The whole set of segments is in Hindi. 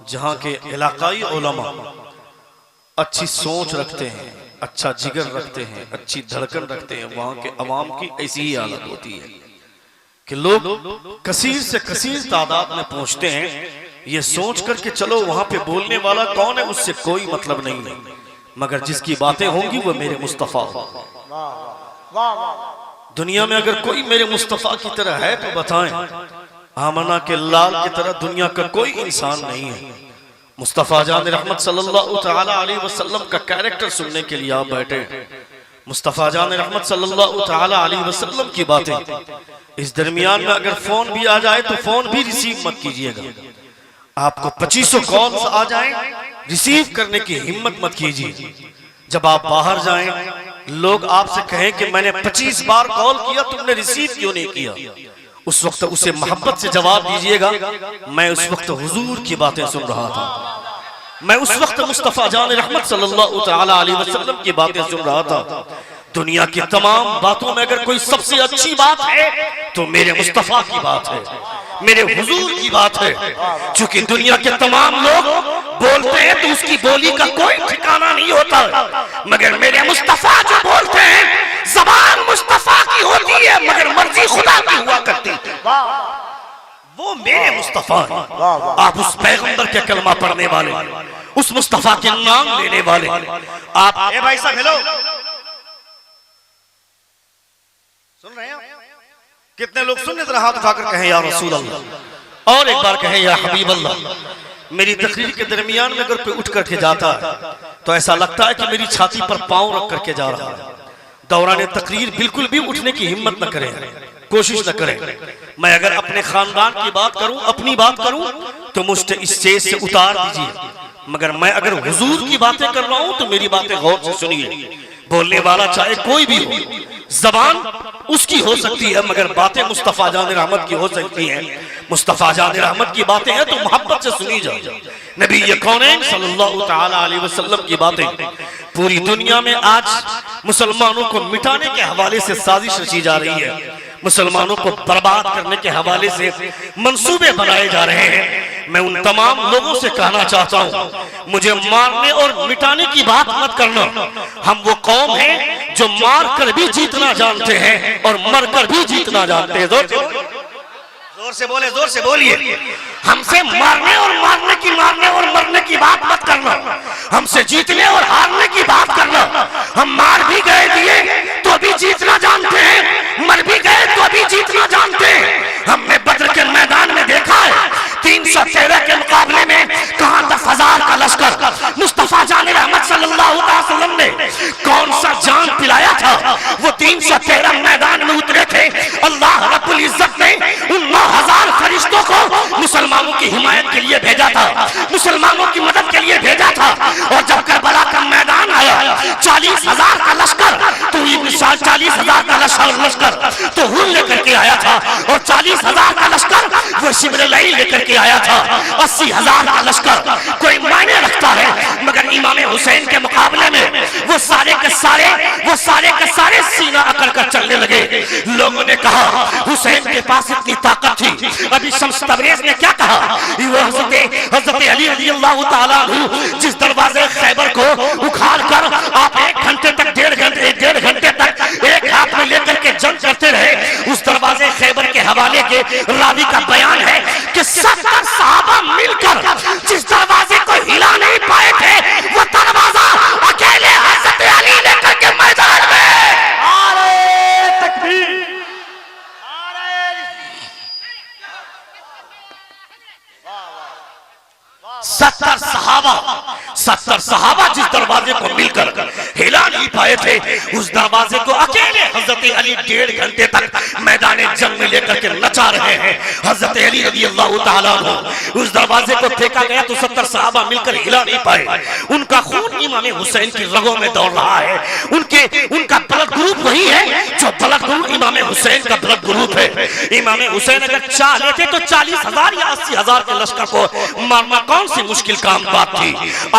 जहाँ के इलाकाई उलमा अच्छी सोच रखते हैं, अच्छा जिगर रखते हैं, अच्छी धड़कन रखते हैं, वहाँ के अवाम की ऐसी ही हालत होती है कि लोग कसीर से कसीर तादाद में पहुंचते हैं, ये सोच कर के चलो वहां पे बोलने वाला कौन है उससे कोई मतलब नहीं है, मगर जिसकी बातें होंगी वो मेरे मुस्तफा हो। दुनिया में अगर कोई मेरे मुस्तफा की तरह है तो बताएं। आमना के लाल की तरह दुनिया का कोई इंसान नहीं है। मुस्तफा जान रहमत सल्लल्लाहु तआला अलैहि वसल्लम का कैरेक्टर सुनने के लिए आप बैठे, मुस्तफा जान रहमत सल्लल्लाहु तआला अलैहि वसल्लम की बातें। इस दरमियान में अगर फोन भी आ जाए तो फोन भी रिसीव मत कीजिएगा। आपको 2500 कॉल्स आ जाए, रिसीव करने की हिम्मत मत कीजिए। जब आप बाहर जाएं, लोग आपसे कहें कि मैंने 25 बार कॉल किया, तुमने रिसीव क्यों नहीं किया, उस वक्त उसे मोहब्बत से जवाब दीजिएगा, मैं उस वक्त हुजूर की बातें सुन रहा था, मैं उस वक्त मुस्तफा जान रहमत सल्लल्लाहु तआला अलैहि वसल्लम की बातें सुन रहा था। दुनिया की तमाम बातों में अगर कोई सबसे अच्छी बात है तो मेरे मुस्तफा की बात है, मेरे हुजूर की बात है। क्योंकि दुनिया के तमाम लोग बोलते हैं तो उसकी बोली का कोई ठिकाना नहीं होता, मगर मेरे मुस्तफा जो बोलते हैं ज़बान मुस्तफा की होती है मगर मर्जी खुदा की हुआ करती है। वो मेरे मुस्तफा है। आप उस पैगंबर के कलमा पढ़ने वाले, उस मुस्तफा के नाम लेने वाले, आप ए भाई साहब हेलो सुन रहे हैं? कितने लोग सुनने तरह हाथ उठाकर कहें या रसूल अल्लाह, और एक बार कहें या हबीब अल्लाह। मेरी तकरीर के दरमियान में अगर कोई उठ करके जाता है तो ऐसा लगता है कि मेरी छाती पर पांव रख करके जा रहा है। दौरान तकरीर बिल्कुल भी उठने की हिम्मत न करें, कोशिश न करें। मैं अगर अपने खानदान की बात करूं, अपनी बात करूं तो मुझे इस स्टेज से उतार दीजिए, मगर मैं अगर हुजूर की बातें कर रहा हूं तो मेरी बातें गौर से सुनिए। बोलने वाला चाहे कोई भी हो, जबान उसकी हो सकती है मगर बातें मुस्तफा जान रहमत की हो सकती हैं। मुस्तफा जान रहमत की बातें हैं तो मोहब्बत से सुनी जाए। नबी ये कौनैन सल्लल्लाहु तआला अलैहि वसल्लम की बातें पूरी दुनिया में आज मुसलमानों को मिटाने के हवाले से साजिश रची जा रही है, मुसलमानों को बर्बाद करने के हवाले से मंसूबे बनाए जा रहे हैं। मैं उन तमाम लोगों से कहना चाहता हूं, मुझे मारने और मिटाने की बात मत करना। हम वो कौम है जो मार कर भी जीतना जानते हैं और मर कर भी जीतना जानते हैं। जोर से बोले, जोर से बोलिए। हमसे मारने और मरने की बात मत करना, हमसे जीतने और हारने की बात करना। हम मार भी गए दिए तो भी जीतना जानते हैं, मर भी गए तो भी जीतना जानते हैं। हमने बद्र के मैदान में देखा है 313 के मुकाबले में कहां 10,000 का लश्कर मुस्तफा जान रहमत सल्लल्लाहु अलैहि वसल्लम ने कौन सा जान पिलाया था। वो 313 मैदान में उतरे थे, अल्लाह रब्बुल इज्जत ने उन 9,000 फरिश्तों को मुसलमानों की हिमायत के लिए भेजा था, मुसलमानों की मदद के लिए भेजा था। और जब करबला का मैदान आया 40,000 का लश्कर, तो 40,000 का लश्कर तो हुन लेकर के आया था, और 40,000 का लश्कर वो शिबरलाई लेकर के आया था। 80,000 का लश्कर कोई मायने रखता है, मगर इमाम हुसैन के मुकाबले में वो सारे के सारे सीना अकड़ कर चलने लगे। लोगों ने कहा हुसैन के पास इतनी ताकत थी। अभी शम्स तबरेज ने क्या कहा, वो हजरत अली रज़ियल्लाहु ताला अन्हु जिस दरवाजे खैबर को उखाड़ कर आप 1 घंटे तक 1.5 घंटे तक एक हाथ में लेकर के जंग करते रहे, उस दरवाजे खैबर के हवाले के रावी का बयान है कि 70 सहाबा मिलकर जिस दरवाजे को हिला नहीं पाए थे, वो दरवाजा अकेले हजरत अली लेकर के मैदान में 70 सहाबा जिस दरवाजे को मिलकर हिला नहीं पाए थे, उस दरवाजे को अकेले हजरत अली 1.5 घंटे तक मैदान जंग में लेकर के नचा रहे हैं। हजरत अली रज़ियल्लाहु ताला अन्हु उस दरवाजे को फेंका गया तो 70 सहाबा मिलकर हिला नहीं पाए। उनका खून इमाम हुसैन की रगों में दौड़ रहा है। उनका ब्लड ग्रुप वही है जो ब्लड ग्रुप इमाम हुसैन का ब्लड ग्रुप है। इमाम हुसैन अगर चाह लेते तो 40,000 या 80,000 के लश्कर को मारना कौन सी मुश्किल काम बात थी।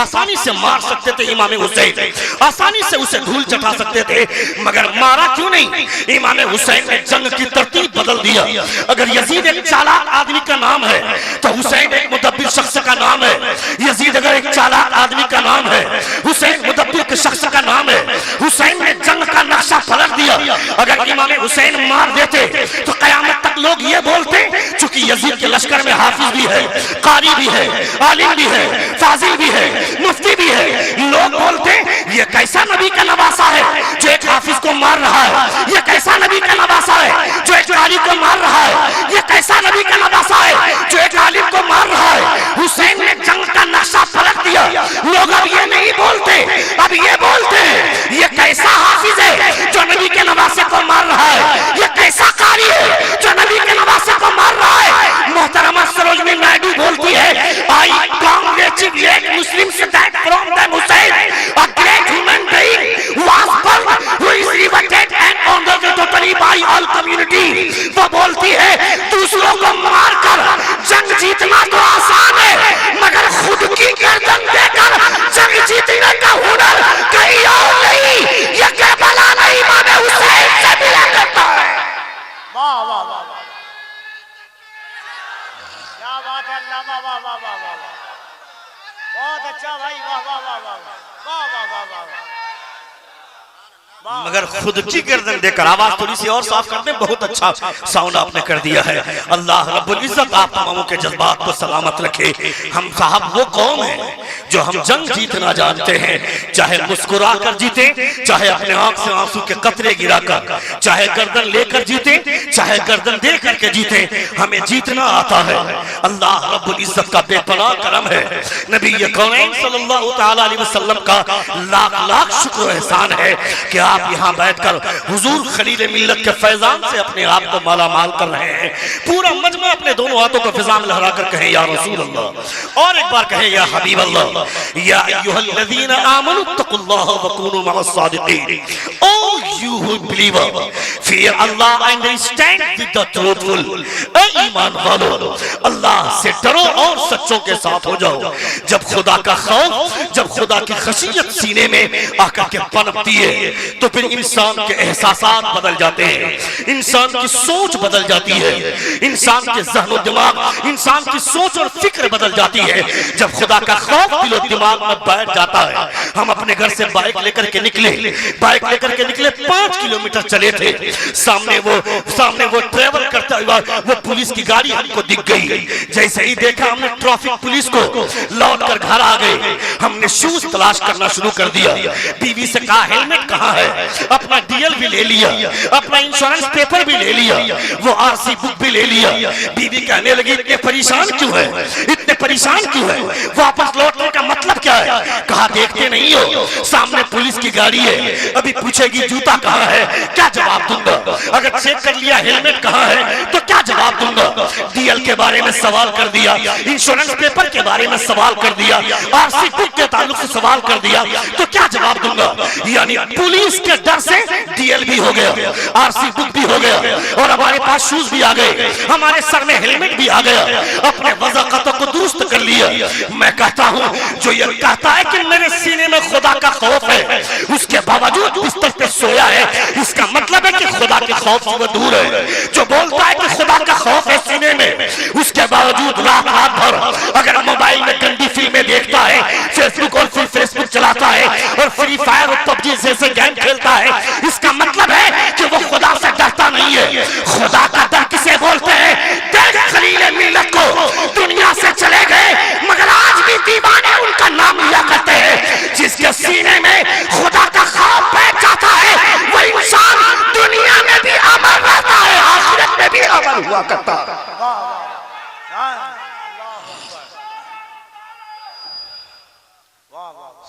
आसानी से मार सकते थे इमाम हुसैन, आसानी से उसे धूल चटा सकते थे, मगर मारा क्यों नहीं? इमाम हुसैन ने जंग की तरतीब बदल दिया। अगर यजीद एक चालाक आदमी का नाम है तो हुसैन एक मुदब्बिर शख्स का नाम है। यजीद अगर एक चालाक आदमी का नाम है, हुसैन मुदब्बिर के शख्स का नाम है। हुसैन ने जंग का नक्शा पलट दिया। अगर इमाम हुसैन मार देते तो कयामत तक लोग ये बोलते, चूंकि यजीद के लश्कर में हाफिज भी है, कारी भी है, आलिम भी है, फाजिल भी है, मुफ्ती भी है, लोग बोलते ये कैसा नबी का नवासा है जो एक हाफिज को मार रहा है, ये कैसा नबी का नवासा है जो एक कारी को मार रहा है, ये कैसा नबी का नवासा है जो एक आलिम को मार रहा है। हुसैन ने जंग का नक्शा पलट दिया। लोग अब ये नहीं बोलते, अब ये बोलते हैं ये कैसा हाफिज है जो नबी के नवासे को मार रहा है, ये कैसा कारी है जो नबी के नवासे को मार रहा है। मोहतरमा सरोजनी नायडू बोलती है, आई congratulate Muslims that from them Hussein, a great human being was born who is revered and honored totally by all community। वो बोलती है दूसरों को मारकर जंग जीतना तो आसान है, मगर खुद की गर्दन देकर जंग जीतने का हुनर कहीं और नहीं। ये करबला नहीं इमाम हुसैन से मिला करता है। वाह वाह वाह वाह, क्या बात है अल्लाह, वाह वाह वाह वाह वाह, बहुत अच्छा भाई, वाह वाह वाह वाह वाह वाह वाह वाह वाह। मगर खुद की गर्दन देकर, आवाज थोड़ी सी और साफ करने, बहुत अच्छा साउंड आपने कर दिया है। अल्लाह रब्बुल इज्जत आप तमामों के जज्बात को सलामत रखे। हम साहब वो कौम है जो हम जंग जीतना जानते हैं, चाहे मुस्कुरा कर जीते, चाहे अपने आंख से आंसू के कतरे गिराकर, चाहे गर्दन लेकर जीते, चाहे गर्दन दे करके जीते, हमें जीतना आता है। अल्लाह रब्बुल इज्जत का बेपनाह करम है। नबी कौनैन सल्लल्लाहु तआला अलैहि वसल्लम का लाख लाख शुक्र एहसान है कि आप यहाँ बैठकर हुजूर खलील मिल्लत के फैजान से अपने आप को माला माल कर रहे हैं। पूरा मजमा अपने दोनों हाथों को फिजा में लहरा कर कहें या रसूल अल्लाह, और एक बार कहें या हबीब अल्लाह। या अय्युहल्लज़ीना आमनु तक़ुल्लाह व कूनू मअस सादिक़ीन। O you who believe, fear Allah and stand with the truthful. ए ईमान वालों, अल्लाह से डरो और सच्चों के साथ हो जाओ। जब खुदा का खौफ, जब खुदा की खशियत सीने में आकर के पनपती है तो फिर इंसान के एहसासात बदल जाते हैं, इंसान की सोच बदल जाती है, इंसान के ज़हन दिमाग, इंसान की सोच और फिक्र बदल जाती है। जब खुदा का खौफ दिलो दिमाग में बैठ जाता है। हम अपने घर से बाइक लेकर के निकले, 5 किलोमीटर चले थे, सामने वो ट्रेवल करता हुआ वो पुलिस की गाड़ी हमको दिख गई। जैसे ही देखा हमने ट्रैफिक पुलिस को, लौट कर घर आ गए। हमने शूज तलाश करना शुरू कर दिया। बीवी से कहा हेलमेट कहाँ है, अपना डीएल भी ले लिया, अपना इंश्योरेंस पेपर भी ले लिया, वो आरसी बुक भी ले लिया। बीवी कहने लगी इतने परेशान क्यों है, इतने परेशान क्यों है, वापस लौटने का मतलब क्या है? कहा देखते नहीं हो सामने पुलिस की गाड़ी है, अभी पूछेगी जूता कहाँ है, क्या जवाब दूंगा? अगर चेक कर लिया हेलमेट कहाँ है तो क्या जवाब दूंगा? डीएल के बारे में सवाल कर दिया, इंश्योरेंस पेपर के बारे में सवाल कर दिया, आरसी बुक के ताल्लुक से सवाल कर दिया, तो क्या जवाब दूंगा? यानी पुलिस के डर से डीएल भी हो गया, आरसी बुक भी हो गया, और हमारे पास शूज भी आ गए, हमारे सर में हेलमेट भी आ गया, अपने वज़ाक़तों को दुरुस्त कर लिया। मैं कहता हूं जो ये कहता है कि मेरे सीने में खुदा का खौफ है, उसके बावजूद बिस्तर पे सोया है, इसका मतलब है कि खुदा के खौफ से वो दूर है। जो बोलता है कि खुदा का खौफ है सीने में, उसके बावजूद रात भर अगर मोबाइल में गंदी फिल्में देखता है, फेसबुक और फिर फेसबुक चलाता है और फ्री फायर और पबजी जैसे गेम खेलता है, इसका मतलब है कि वो खुदा से डरता नहीं है। खुदा का डर किसे बोलते हैं? देख खलील मिल्लत को दुनिया से चले गए, मगर आज भी दीवाने उनका नाम लिया करते हैं। जिसके सीने में खुदा का खौफ बैठ जाता है, वो इंसान दुनिया में भी अमर रहता है, आखिरत में भी अमर हुआ करता है।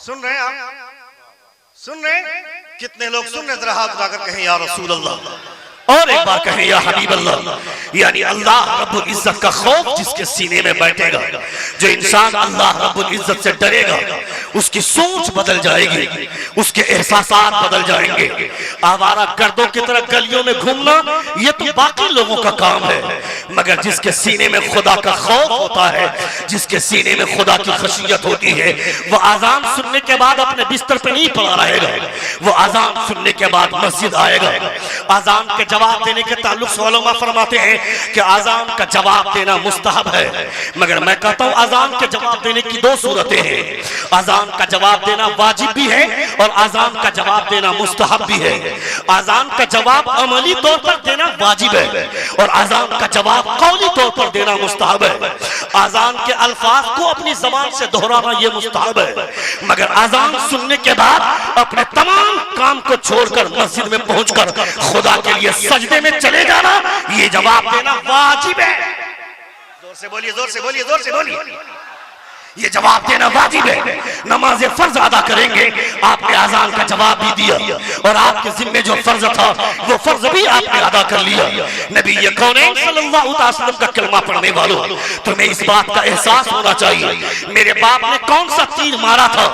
सुन रहे हैं आप? सुन रहे हैं? कितने लोग सुन रहे? जरा हाथ उठाकर कहें या रसूल अल्लाह। और एक बार कहें या हबीब अल्लाह, यानी अल्लाह रब्बुल इज्जत का खौफ जिसके सीने में बैठेगा, जो इंसान अल्लाह रब्बुल इज्जत से डरेगा, उसकी सोच बदल जाएगी, उसके एहसासात बदल जाएंगे। आवारा गर्दों की तरह गलियों में घूमना ये तो बाकी लोगों का काम है, मगर जिसके सीने में खुदा का खौफ होता है, जिसके सीने में खुदा की खशियत होती है, वो आजान सुनने के बाद अपने बिस्तर पे नहीं पड़ा रहेगा, वो आजान सुनने के बाद मस्जिद आएगा। आजान के जवाब देने के ताल्लुक से उलमा फरमाते हैं कि आजान का जवाब देना मुस्तहब है, मगर मैं कहता हूं आजान के जवाब देने की दो सूरतें हैं। आजान का जवाब देना वाजिब भी है और आजान का जवाब देना मुस्तहब भी है। आजान का जवाब अमली तौर पर देना वाजिब है और आजान का जवाब कौली तौर पर देना मुस्तहब है। आजान के अल्फाज को अपनी जबान से दोहराना यह मुस्तहब है, मगर आजान सुनने के बाद अपने तमाम काम को छोड़कर मस्जिद में पहुंचकर खुदा के लिए सजदे में चले जाना, ये जवाब देना वाजिब है। जोर से बोलिए, जोर से बोलिए, जोर से बोलिए, ये जवाब देना वाजिब है। नमाज फर्ज अदा करेंगे, आपने आजान का जवाब भी दिया और आपके जिम्मे जो फर्ज था वो फर्ज भी आपने अदा कर लिया। नबी ये कौनैन सल्लल्लाहु अलैहि वसल्लम का कलमा पढ़ने वालों, तुम्हें इस बात का एहसास होना चाहिए, मेरे बाप ने कौन सा तीर मारा था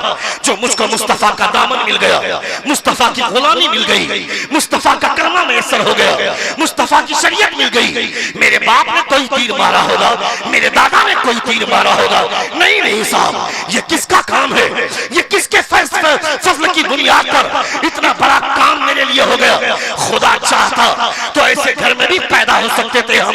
जो मुझको मुस्तफा का दामन मिल गया, मुस्तफा की गुलामी मिल गई, मुस्तफा का कलमा मैसर हो गया, मुस्तफा की शरीयत मिल गई। मेरे बाप ने कोई तीर मारा होगा, मेरे दादा ने कोई तीर मारा होगा, नहीं साहब, ये किसका काम है, ये किसके फजल की बुनियाद पर इतना बड़ा काम मेरे लिए हो गया। खुदा चाहता तो ऐसे घर में भी पैदा हो सकते थे हम,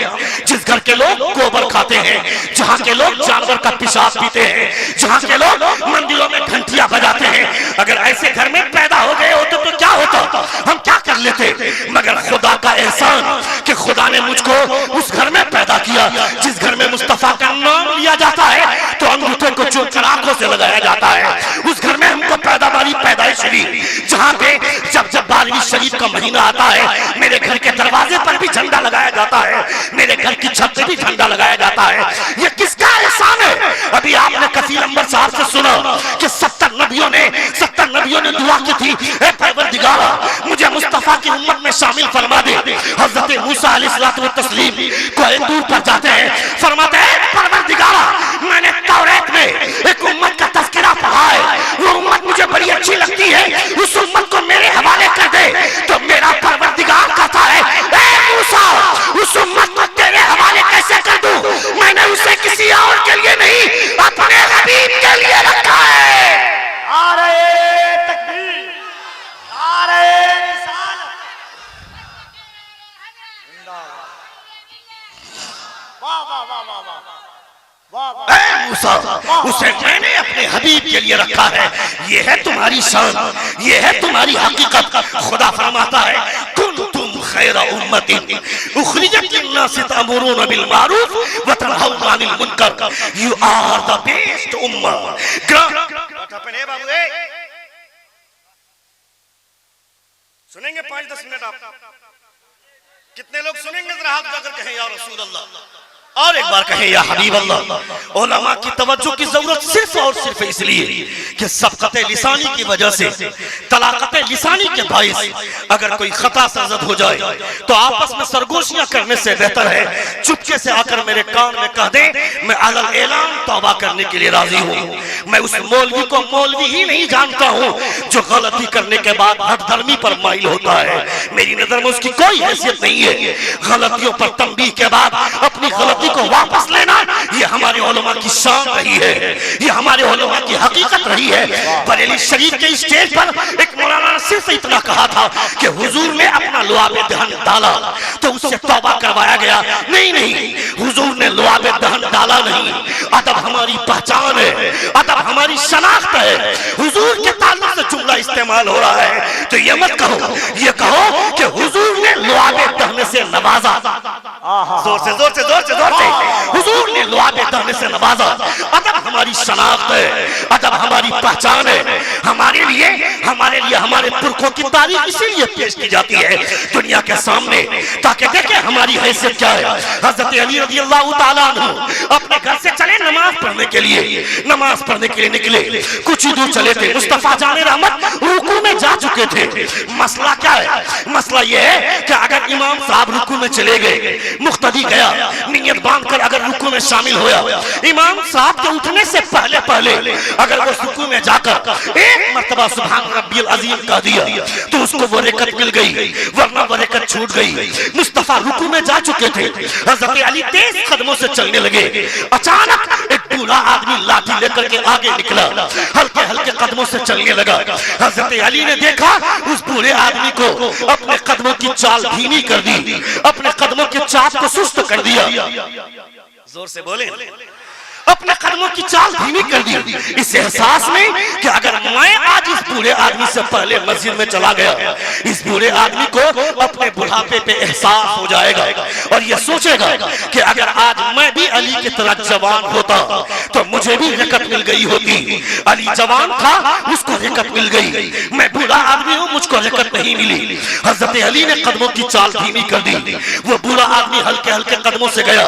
जिस घर के लोग गोबर खाते हैं, जहाँ के लोग जानवर का पेशाब पीते हैं, जहाँ के लोग मंदिरों में घंटियां बजाते हैं। अगर ऐसे घर में पैदा हो गए होते तो क्या होता, हम क्या कर लेते। मगर खुदा का एहसान कि खुदा ने मुझको उस घर में पैदा किया जिस घर में मुस्तफा का नाम लिया जाता है तो अंगूठे को चुनकर आंखों से लगाया जाता है। उस घर में हमको पैदाइश हुई, जहाँ पे जब 12वीं शरीफ का महीना आता है, मेरे घर के दरवाजे पर भी झंडा लगाया जाता है, मेरे घर की छत पे भी झंडा लगाया जाता है। ये किसका एहसान है। अभी आपने कफील अंबर साहब से सुना कि 70 नबियों ने दुआ की थी, ऐ परवरदिगारा मुझे मुस्तफा की उम्मत में शामिल फरमा दे। हजरत मूसा अलैहिस्सलातु व तस्लीम कोई दूर पर जाते हैं, फरमाते हैं परवरदिगारा मैंने तौरात में एक उम्मत का तज़किरा पढ़ा है, वो उम्मत मुझे बड़ी अच्छी लगती है, उस उम्मत को मेरे हवाले कर दे। तो मेरा परवरदिगार कहता है ऐ मूसा उस उम्मत को तेरे हवाले कैसे कर दूं, मैंने उसे किसी और के लिए नहीं अपने हबीब के लिए रखा है। नारे तकबीर, नारे रिसालत, जिंदाबाद, वाह वाह वाह वाह वाह। मूसा उसे मैंने अपने हबीब के लिए रखा है, ये है तुम्हारी शान, ये है तुम्हारी हकीकत। खुदा फरमाता है कुंतुम खैरा उम्मतिन उखरिजत लिन्नास तअमुरून बिल मारूफ व तनहौना अनिल मुनकर, यू आर द बेस्ट उम्मा। सुनेंगे 5-10 मिनट आप, कितने लोग सुनेंगे जरा हाथ उठाकर कहें या रसूल अल्लाह। और एक बार कहें या हबीब अल्लाह। उलमा की तवज्जो की जरूरत सिर्फ और सिर्फ इसलिए कि सबकत लिसानी की वजह से, तलाकत लिसानी के बाइस अगर कोई खता सरजद हो जाए तो आपस में सरगोशियां करने से बेहतर है चुपके से आकर मेरे कान में कह दे मैं अलग ऐलान तौबा करने के लिए राजी हूँ। मैं उस मौलवी को मौलवी ही नहीं जानता हूँ जो गलती करने के बाद हठधर्मी पर माइल होता है। मेरी नजर में उसकी कोई हैसियत नहीं है। गलतियों पर तंबीह के बाद अपनी गलती को वापस लेना ये हमारे उलमा की शान रही है, ये हमारे उलमा की हकीकत रही है। बरेली शरीफ के स्टेज पर एक मौलाना ने सिर्फ इतना कहा था कि हुजूर ने अपना लुआबे दहन डाला तो उससे तौबा करवाया गया। नहीं, हुजूर ने लुआबे दहन डाला नहीं। अदब हमारी पहचान है, अदब हमारी शनाख्त है। हुजूर के ताल्लुक से जुमला इस्तेमाल हो रहा है तो ये मत कहो, ये कहो कि हुजूर ने लुआबे दहन से नवाजा। जोर से जोर से जोर से जोर से हुजूर ने लुआबे दहन से नवाजा। अदब हमारी शनाख्त है, अदब हमारी पहचान है। हमारे लिए हमारे पुरखों की तारीख इसीलिए पेश की जाती है दुनिया के सामने, ताकि देखें हमारी हैसियत क्या है। हजरत अली रज़ी अल्लाह ताला अन्हु अपने घर से चले नमाज पढ़ने के लिए निकले। कुछ ही दूर चले थे, मुस्तफा जाने रहमत रुकू में जा चुके थे। मसला क्या है? मसला यह है कि अगर इमाम साहब रुकू में चले गए, मुक्तदी गया नियत बांधकर अगर रुकू में शामिल होया, इमाम साहब के उठने से पहले अगर वो रुकू में जाकर एक मर्तबा सुभान रब्बियल अज़ीम कह दिया तो उसको वो बरकत मिल गई, वरना बरकत छूट गई। मुस्तफा रुकू में जा चुके थे, हजरत अली तेज कदमों से चलने लगे। अचानक एक बूढ़ा आदमी लाठी लेकर के आगे निकला, हल्के हल्के कदमों से चलने लगा। हजरत अली ने देखा उस बूढ़े आदमी को, अपने कदमों की चाल धीमी कर दी, अपने कदमों की चाल को सुस्त कर दिया। जोर से बोले, अपने कदमों की चाल धीमी कर दी, इस एहसास में कि अगर मैं आज इस बूढ़े आदमी से पहले मस्जिद में चला गया, इस बूढ़े आदमी को अपने बुढ़ापे पे एहसास हो जाएगा और ये सोचेगा कि अगर आज मैं भी अली की तरह जवान होता तो मुझे भी रिकत मिल गई होती। अली जवान था, उसको रिकत मिल गई, मैं बूढ़ा आदमी हूँ, मुझको रिकत नहीं मिली। हजरत अली ने कदमों की चाल धीमी कर दी। वो बूढ़ा आदमी हल्के हल्के कदमों से गया,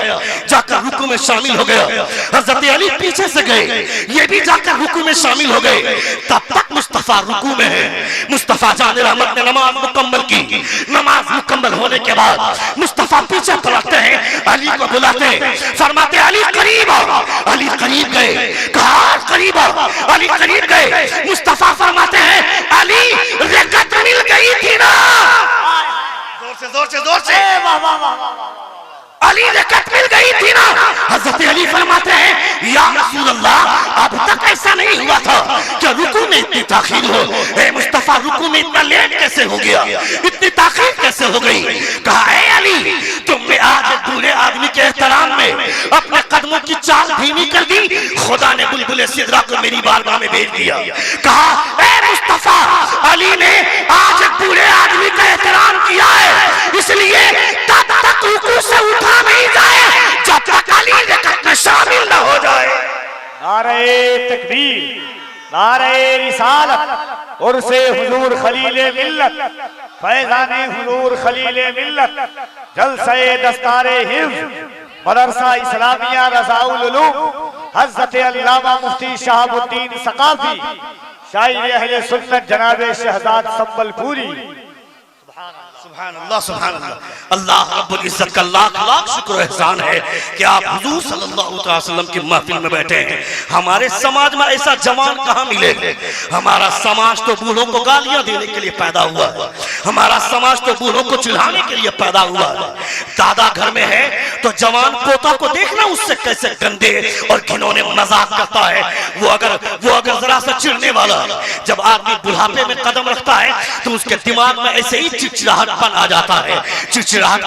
जाकर रुकू में शामिल हो गया। हजरत अली पीछे से गए, ये भी जाकर रुकू में शामिल हो गए। तब तक मुस्तफा रुकू में है। मुस्तफा जाने रहमत ने नमाज मुकम्मल की। नमाज मुकम्मल होने के बाद मुस्तफा पीछे पलटते हैं, अली को बुलाते हैं, फरमाते अली करीब आओ। अली करीब गए, कहा करीब आओ। अली करीब गए, मुस्तफा फरमाते हैं अली रिकत मिल गई थी ना। जोर से अली रिकत मिल गई थी ना। हजरत अली फरमाते हैं या रसूल अल्लाह, अब तक ऐसा नहीं हुआ था कि रुकू में इतनी ताखीर हो। ए मुस्तफा, रुकू में इतना लेट कैसे हो गया, इतनी ताखीर कैसे हो गई? कहा है अली, तुमने आज बूढ़े आदमी के एहतराम में अपने कदमों की चाल धीमी कर दी, खुदा ने बुलबुल सिदरा को मेरी बारगाह में भेज दिया। कहा ए मुस्तफा, अली ने आज बूढ़े आदमी का एहतराम किया है, इसलिए तब तक रुकू से उठा नहीं जाए जब तक अली रिकत में शामिल न हो जाए। नारे तकबीर, नारे रिसालत, उर्से हुजूर खलीले मिल्लत, फैज़ाने हुजूर खलीले मिल्लत, जलसे दस्तारे हिफ्ज़, मदरसा इस्लामिया रज़ाउल उलूम, हज़रत अल्लामा मुफ्ती शहाबुद्दीन सक़ाफ़ी, शायर अहले सुन्नत जनाब शहजाद संबलपुरी। सुभान अल्लाह, सुभान अल्लाह। अल्लाह रब्बुल इज्जत का लाख लाख शुक्र एहसान है कि आप हुजूर सल्लल्लाहु अलैहि वसल्लम की महफिल में बैठे हैं। हमारे समाज में ऐसा जवान कहाँ मिले? हमारा समाज तो बूढ़ों को गालियां देने के लिए पैदा हुआ है, हमारा समाज तो बूढ़ों को चिढ़ाने के लिए पैदा हुआ है। दादा घर में है तो जवान पोता को देखना उससे कैसे गंदे और घिनौने मजाक करता है। वो अगर जरा सा चिढ़ने वाला, जब आदमी बुढ़ापे में कदम रखता है तो उसके दिमाग में ऐसे ही चिड़चिड़ाहटपन आ जाता है, चिड़चिड़ाहट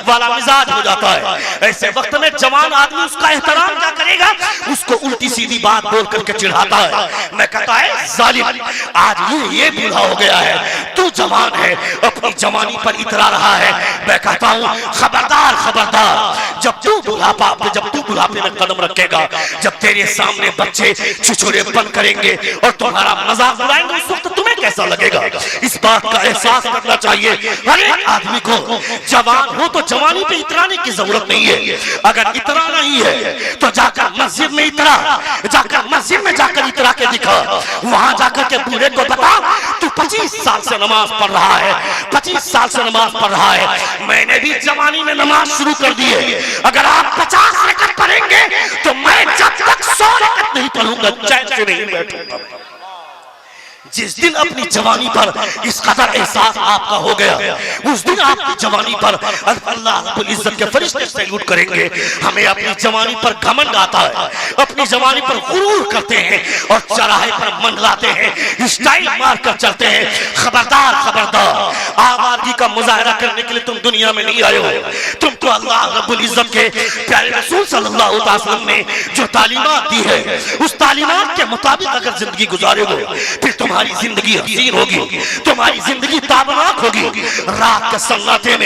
वाला मिजाज हो जाता है। ऐसे वक्त में जवान आदमी उसका एहतराम क्या करेगा? उसको उल्टी सीधी बात बोल करके चिढ़ाता है। मैं कहता है जालिम, आज ये बूढ़ा हो गया है, तू जवान है, अपनी जवानी पर इतरा रहा है। मैं कहता हूँ खबरदार खबरदार, जब तू बुढ़ापे में कदम रखेगा, जब तेरे सामने बच्चे छिछोरेपन करेंगे और तुम्हारा मजाक उड़ाएंगे, उस वक्त तुम्हें कैसा लगेगा? इस बात का एहसास करना चाहिए हर एक आदमी को। जवान हो तो जवानी पे इतराने की जरूरत नहीं है। अगर इतराना ही है तो जाकर मस्जिद में इतरा, जाकर मस्जिद में जाकर इतरा के दिखा। वहां जाकर के बूढ़े को बता तू 25 साल से नमाज पढ़ रहा है, 25 साल से नमाज पढ़ रहा है, मैंने भी जवानी में नमाज शुरू कर दी है। अगर आप 50 रकअत पढ़ेंगे तो मैं जब तक 100 रकअत नहीं पढ़ूंगा चैन से नहीं बैठूंगा। जिस दिन अपनी जवानी पर इस कदर एहसास आपका हो गया, उस दिन आपकी जवानी पर अल्लाह रब्बुल इज्जत के फरिश्ते सैल्यूट करेंगे। हमें अपनी जवानी पर घमंड आता है, अपनी जवानी पर गुरूर करते हैं और चौराहे पर मंडलाते हैं, स्टाइल मार कर चलते हैं। खबरदार खबरदार, आवारगी का मुजाहरा करने के लिए तुम दुनिया में नहीं आए हो। तुमको अल्लाह रब्बुल इज्जत के प्यारे रसूल सल्लल्लाहु अलैहि वसल्लम ने जो तालीमात दी है, उस तालीमात के मुताबिक अगर जिंदगी गुजारोगे फिर तुम्हारी जिंदगी हसीन होगी, तुम्हारी जिंदगी ताबनाक होगी। रात के सन्नाटे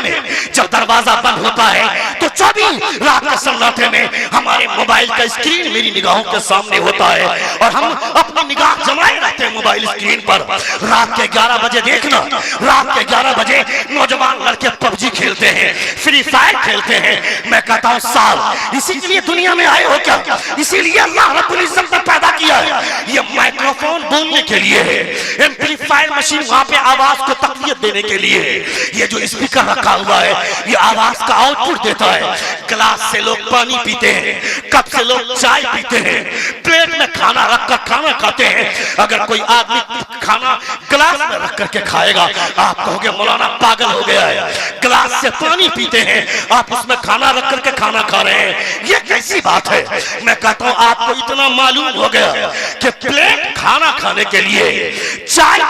में जब दरवाजा बंद होता है तो 24 रात के सन्नाटे में हमारे मोबाइल का स्क्रीन मेरी निगाहों के सामने होता है और हम अपनी निगाह जमाए रहते हैं मोबाइल स्क्रीन पर। रात के 11 बजे देखना, रात के 11 बजे नौजवान लड़के पबजी खेलते हैं, फ्री फायर खेलते हैं। मैं कहता हूँ साल इसी के लिए दुनिया में आए हो क्या? इसीलिए अल्लाह रब्बुल इज्जत ने पैदा किया है। ये माइक्रोफोन बोलने के लिए है, एम्पलीफायर मशीन वहां पे आवाज को तकवीत देने के लिए है, ये जो स्पीकर रखा हुआ है ये आवाज का आउटपुट देता है। गिलास से लोग पानी पीते हैं, कप से लोग चाय पीते हैं, प्लेट में खाना रखकर खाना खाते हैं। अगर कोई आदमी खाना गिलास में रख करके खाएगा आप कहोगे मौलाना पागल हो गया है। गिलास से पानी पीते हैं, आप उसमें खाना रख करके खाना खा रहे हैं, ये कैसी बात है? मैं कहता हूं आपको इतना मालूम हो गया कि प्लेट खाना खाने के लिए, चाय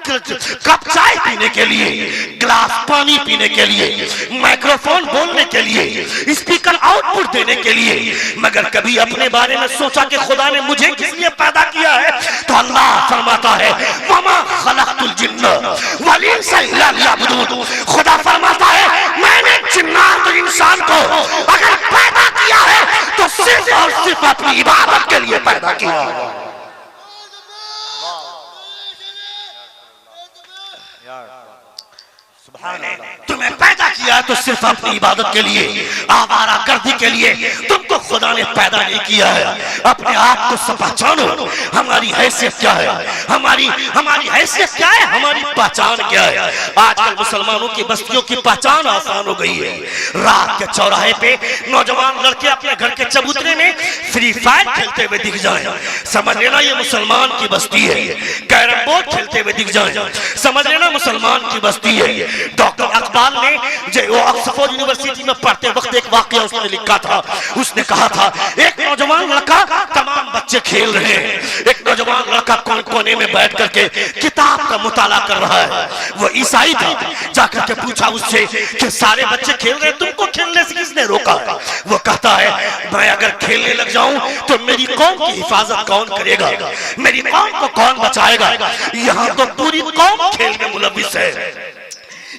कप चाय पीने के लिए, गिलास पानी पीने के लिए, माइक्रोफोन बोलने के लिए, स्पीकर आउटपुट देने के लिए, मगर कभी अपने बारे में सोचा कि खुदा ने मुझे किस लिए पैदा किया है? तो अल्लाह फरमाता है वमा खलक़तुल जिन्न वल इंसा इल्ला लियअबुदून। खुदा फरमाता है मैंने जिन्नात और इंसान को अगर पैदा किया है तो सिर्फ और सिर्फ अपनी इबादत के लिए पैदा किया है। तुम्हें पैदा किया तो सिर्फ अपनी इबादत के लिए, आवारा गर्दी के लिए तुमको खुदा ने पैदा नहीं किया है। अपने आप को पहचानो, हमारी हैसियत क्या है, हमारी हैसियत क्या है, हमारी पहचान क्या है। आजकल मुसलमानों की बस्तियों की पहचान आसान हो गई है। रात के चौराहे पे नौजवान लड़के अपने घर के चबूतरे में फ्री फायर खेलते हुए दिख जाए, समझ लेना ये मुसलमान की बस्ती है। कैरम बोर्ड खेलते हुए दिख जाए, समझ लेना मुसलमान की बस्ती है। डॉक्टर अकबाल ने जो ऑक्सफोर्ड यूनिवर्सिटी में पढ़ते वक्त एक वाकया उसने लिखा था। उसने कहा था एक नौजवान लड़का, तमाम बच्चे खेल रहे हैं, एक नौजवान लड़का कोने में बैठ करके किताब का मुताला कर रहा है। वो ईसाई था, जाकर के पूछा उससे कि सारे बच्चे खेल रहे हैं, तुमको खेलने से किसने रोका? वो कहता है मैं अगर खेलने लग जाऊं तो मेरी कौम की हिफाजत कौन करेगा, मेरी कौम को कौन बचाएगा? यहाँ तो पूरी कौम खेल में मुलविस है,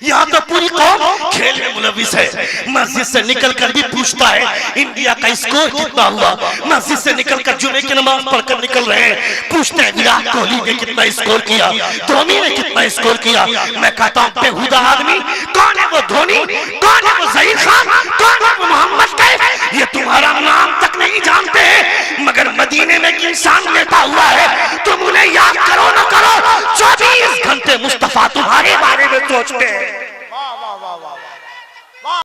यहाँ तो पूरी कौम खेल में मुलविस है। मस्जिद से निकलकर भी पूछता है इंडिया का स्कोर कितना हुआ, मस्जिद से निकलकर जुमे की नमाज पढ़कर निकल रहे हैं, पूछते हैं विराट कोहली ने कितना स्कोर किया, धोनी ने कितना स्कोर किया। मैं कहता हूँ बेहुदा आदमी, कौन है वो धोनी, कौन है वो ज़हीर खान, कौन है वो मोहम्मद कैफ? ये तुम्हारा नाम तक नहीं जानते हैं, मगर मदीने में एक इंसान लेटा हुआ है, तुम उन्हें याद करो न करो 24 घंटे मुस्तफा तुम्हारे बारे में सोचते हैं।